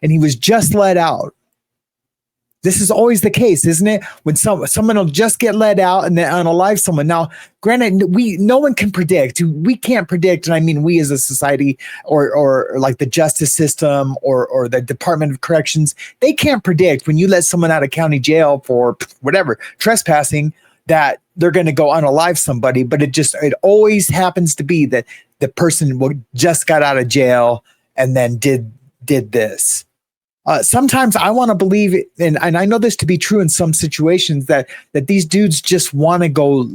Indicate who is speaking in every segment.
Speaker 1: and he was just let out. This is always the case, isn't it? When someone will just get let out and then unalive someone. Now, granted, no one can predict. We can't predict, and I mean we as a society, or like the justice system, or the Department of Corrections. They can't predict when you let someone out of county jail for whatever trespassing that they're going to go unalive somebody. But it always happens to be that the person just got out of jail and then did this. Sometimes I want to believe, and I know this to be true in some situations, that these dudes just want to go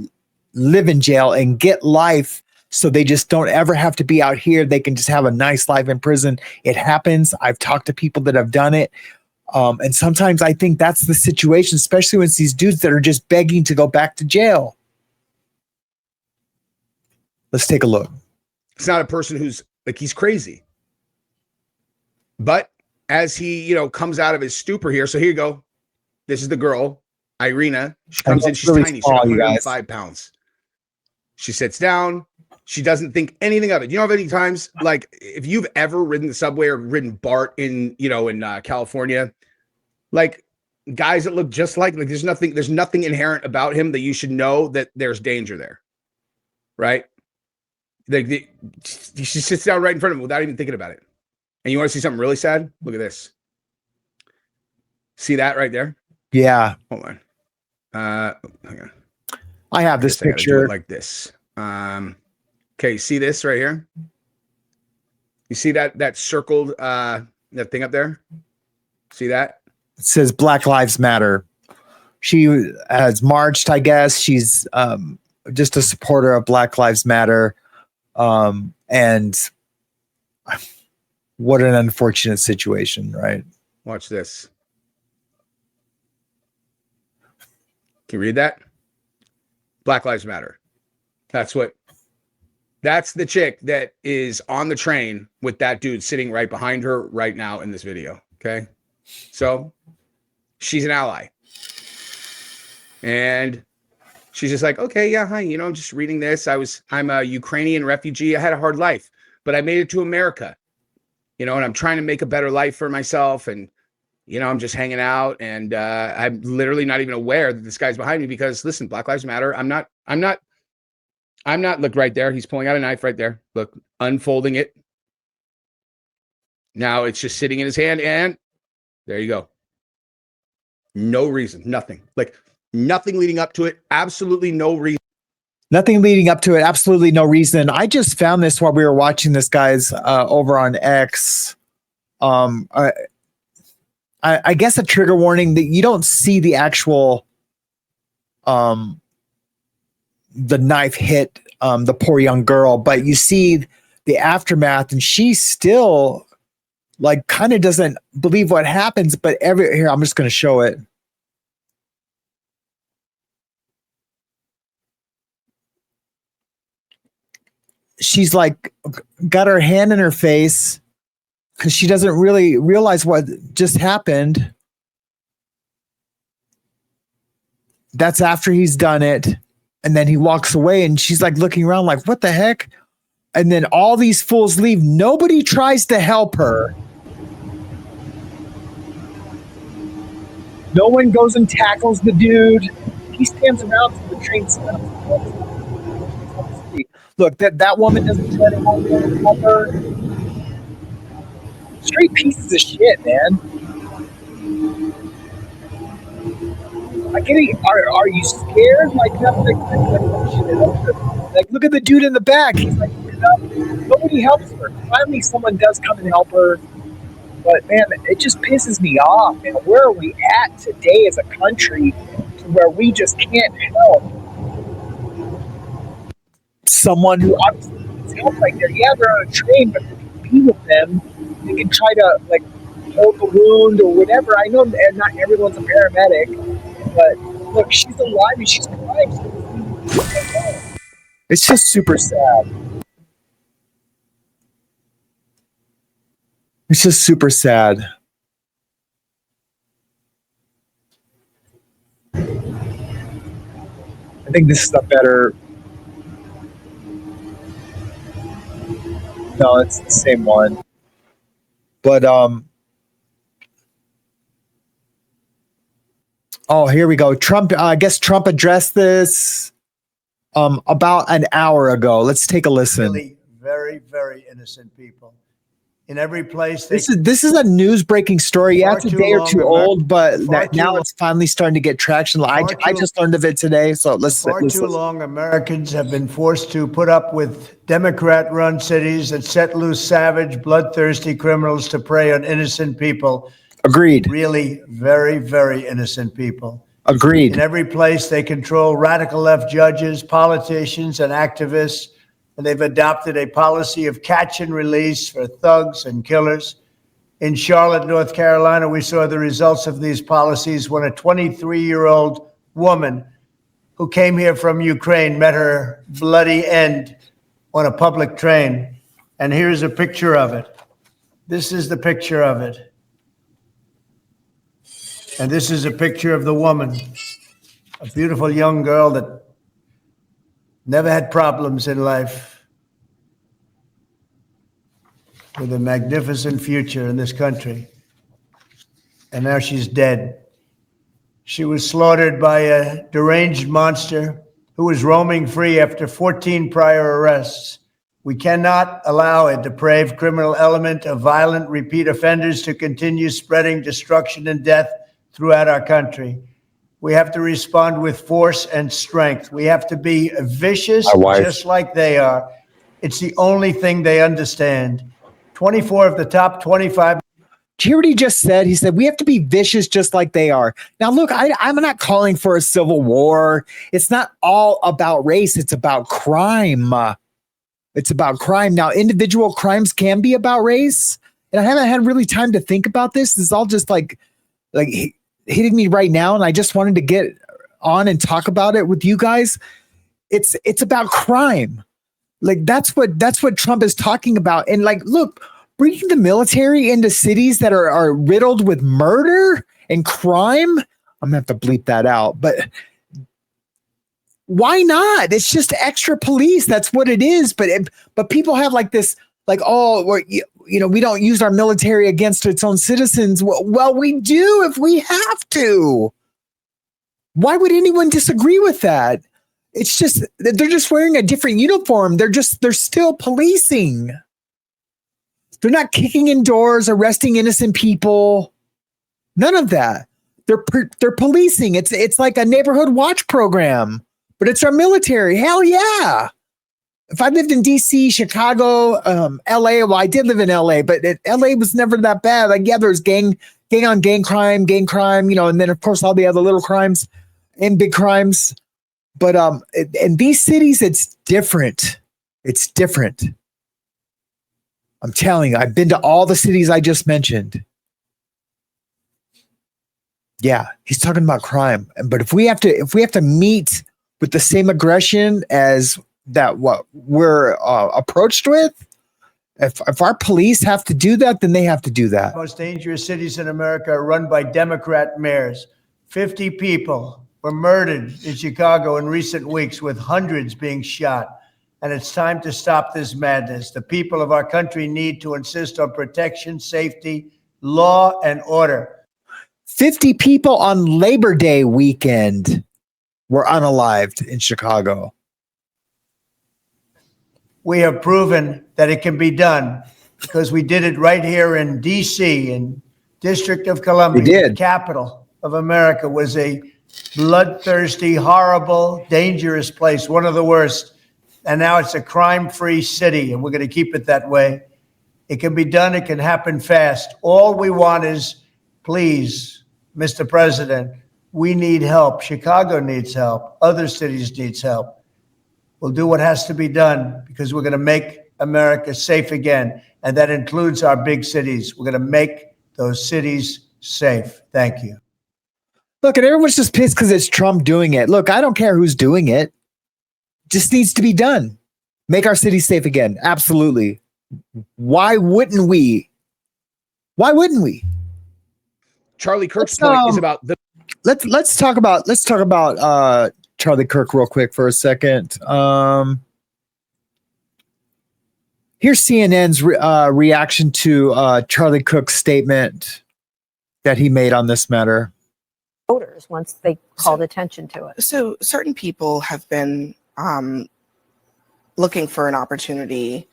Speaker 1: live in jail and get life, so they just don't ever have to be out here. They can just have a nice life in prison. It happens. I've talked to people that have done it. And sometimes I think that's the situation, especially when it's these dudes that are just begging to go back to jail. Let's take a look.
Speaker 2: It's not a person who's like, he's crazy. But as he, comes out of his stupor here. So here you go. This is the girl, Irina. She comes in. She's really tiny. She's 105 pounds. She sits down. She doesn't think anything of it. You know how many times, like, if you've ever ridden the subway or ridden BART in California, like, guys that look just like there's nothing inherent about him that you should know that there's danger there, right? She sits down right in front of him without even thinking about it. And you want to see something really sad? Look at this. See that right there?
Speaker 1: Yeah.
Speaker 2: Hold on. Hang on.
Speaker 1: I have this picture
Speaker 2: like this. Okay, see this right here? You see that circled that thing up there? See that?
Speaker 1: It says Black Lives Matter. She has marched, I guess. She's just a supporter of Black Lives Matter. And what an unfortunate situation, right?
Speaker 2: Watch this. Can you read that? Black Lives Matter. That's the chick that is on the train with that dude sitting right behind her right now in this video. Okay. So she's an ally. And she's just like, okay, yeah, hi. I'm just reading this. I'm a Ukrainian refugee. I had a hard life, but I made it to America. And I'm trying to make a better life for myself. And, I'm just hanging out, and I'm literally not even aware that this guy's behind me because, listen, Black Lives Matter. I'm not, look right there. He's pulling out a knife right there. Look, unfolding it. Now it's just sitting in his hand, and there you go. No reason, nothing. Like, nothing leading up to it. Absolutely no reason.
Speaker 1: Nothing leading up to it. Absolutely no reason. I just found this while we were watching this, guys, over on X. I guess a trigger warning that you don't see the actual, the knife hit the poor young girl, but you see the aftermath, and she still like kind of doesn't believe what happens. But here, I'm just going to show it. She's like got her hand in her face because she doesn't really realize what just happened. That's after he's done it. And then he walks away, and she's like looking around like, what the heck? And then all these fools leave. Nobody tries to help her. No one goes and tackles the dude. He stands around till the train stops. Look, that woman doesn't try to help her. Straight pieces of shit, man. I get it. Are you scared? Like, look at the dude in the back. He's like, nobody helps her. Finally, someone does come and help her. But man, it just pisses me off, man. Where are we at today as a country to where we just can't help someone who obviously needs help right there? Yeah, they're on a train, but if you be with them, they can try to like hold the wound or whatever. I know not everyone's a paramedic, but look, she's alive and she's crying. It's just super sad. It's just super sad. I think this is a better. No, it's the same one. But Oh, here we go. Trump, I guess Trump addressed this about an hour ago. Let's take a listen.
Speaker 3: Really very, very innocent people. In every place.
Speaker 1: This is a news breaking story. Yeah, it's a day or two old, but now it's finally starting to get traction. I just learned of it today, so let's.
Speaker 3: Far too long, Americans have been forced to put up with Democrat-run cities that set loose savage, bloodthirsty criminals to prey on innocent people.
Speaker 1: Agreed.
Speaker 3: Really, very, very innocent people.
Speaker 1: Agreed.
Speaker 3: In every place, they control radical left judges, politicians, and activists. And they've adopted a policy of catch and release for thugs and killers. In Charlotte, North Carolina, we saw the results of these policies when a 23-year-old woman who came here from Ukraine met her bloody end on a public train. And here's a picture of it. This is the picture of it. And this is a picture of the woman, a beautiful young girl that never had problems in life, with a magnificent future in this country. And now she's dead. She was slaughtered by a deranged monster who was roaming free after 14 prior arrests. We cannot allow a depraved criminal element of violent repeat offenders to continue spreading destruction and death throughout our country. We have to respond with force and strength. We have to be vicious, just like they are. It's the only thing they understand. 24 of the top 25.
Speaker 1: Do you hear what he just said? He said, we have to be vicious just like they are. Now, look, I'm not calling for a civil war. It's not all about race. It's about crime. It's about crime. Now, individual crimes can be about race. And I haven't had really time to think about this. This is all just like hitting me right now, and I just wanted to get on and talk about it with you guys. It's about crime. Like that's what Trump is talking about. And like, look, bringing the military into cities that are riddled with murder and crime. I'm gonna have to bleep that out, but why not? It's just extra police. That's what it is. But people have like this, like, oh, we don't use our military against its own citizens. Well, we do if we have to. Why would anyone disagree with that? It's just, they're just wearing a different uniform. They're still policing. They're not kicking in doors, arresting innocent people. None of that. They're policing. It's like a neighborhood watch program, but it's our military. Hell yeah. If I lived in DC, Chicago, LA, well, I did live in LA, but LA was never that bad. Like, yeah, there's gang on gang crime, and then of course all the other little crimes and big crimes. But in these cities, it's different. It's different. I'm telling you, I've been to all the cities I just mentioned. Yeah, he's talking about crime. But if we have to meet with the same aggression as that what we're approached with, if our police have to do that, then they have to do that.
Speaker 3: Most dangerous cities in America are run by Democrat mayors. 50 people were murdered in Chicago in recent weeks, with hundreds being shot. And it's time to stop this madness. The people of our country need to insist on protection, safety, law, and order.
Speaker 1: 50 people on Labor Day weekend were unalived in Chicago.
Speaker 3: We have proven that it can be done because we did it right here in D.C., in District of Columbia.
Speaker 1: We did.
Speaker 3: The capital of America was a bloodthirsty, horrible, dangerous place, one of the worst. And now it's a crime-free city, and we're going to keep it that way. It can be done. It can happen fast. All we want is, please, Mr. President, we need help. Chicago needs help. Other cities needs help. We'll do what has to be done because we're going to make America safe again. And that includes our big cities. We're going to make those cities safe. Thank you.
Speaker 1: Look, and everyone's just pissed because it's Trump doing it. Look, I don't care who's doing it. Just needs to be done. Make our cities safe again. Absolutely. Why wouldn't we? Why wouldn't we?
Speaker 2: Charlie Kirk's point is about the.
Speaker 1: Let's talk about Charlie Kirk real quick for a second. Here's CNN's reaction to Charlie Kirk's statement that he made on this matter.
Speaker 4: voters once they called attention to it.
Speaker 5: So certain people have been looking for an opportunity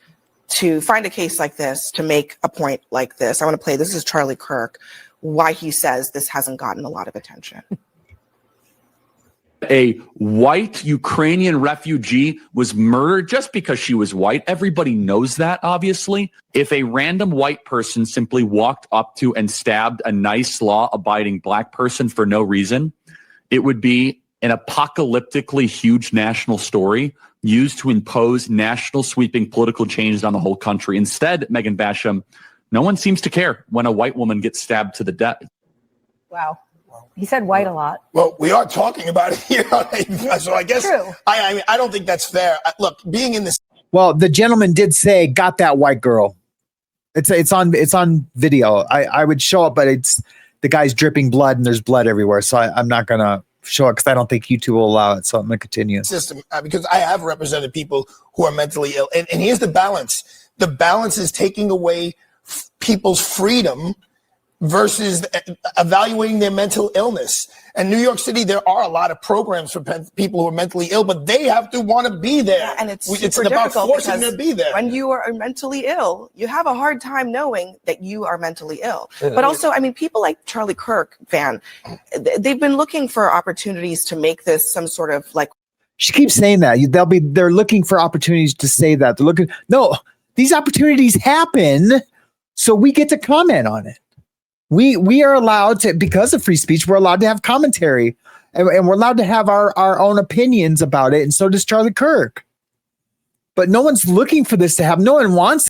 Speaker 5: to find a case like this, to make a point like this. I want to play, this is Charlie Kirk, why he says this hasn't gotten a lot of attention.
Speaker 6: A white Ukrainian refugee was murdered just because she was white. Everybody knows that, obviously. If a random white person simply walked up to and stabbed a nice law-abiding black person for no reason, it would be an apocalyptically huge national story used to impose national sweeping political changes on the whole country. Instead, Megan Basham, no one seems to care when a white woman gets stabbed to the death.
Speaker 4: Wow. He said white a lot.
Speaker 7: Well, we are talking about it here, so I guess
Speaker 4: True.
Speaker 7: I mean, I don't think that's fair. Look, being in this.
Speaker 1: Well, the gentleman did say, "Got that white girl." It's on video. I would show it, but it's the guy's dripping blood and there's blood everywhere. So I'm not gonna show it because I don't think YouTube will allow it. So I'm gonna continue.
Speaker 7: System, because I have represented people who are mentally ill, and here's the balance. The balance is taking away people's freedom versus evaluating their mental illness. And New York City, there are a lot of programs for people who are mentally ill, but they have to want to be there.
Speaker 5: Yeah, and it's
Speaker 7: about forcing them to be there.
Speaker 5: When you are mentally ill, you have a hard time knowing that you are mentally ill. But also, I mean, people like Charlie Kirk, Van, they've been looking for opportunities to make this some sort of like.
Speaker 1: She keeps saying that they're looking for opportunities to say that. They're looking. No, these opportunities happen, so we get to comment on it. We are allowed to, because of free speech, we're allowed to have commentary and we're allowed to have our own opinions about it. And so does Charlie Kirk. But no one's looking for this to happen. No one wants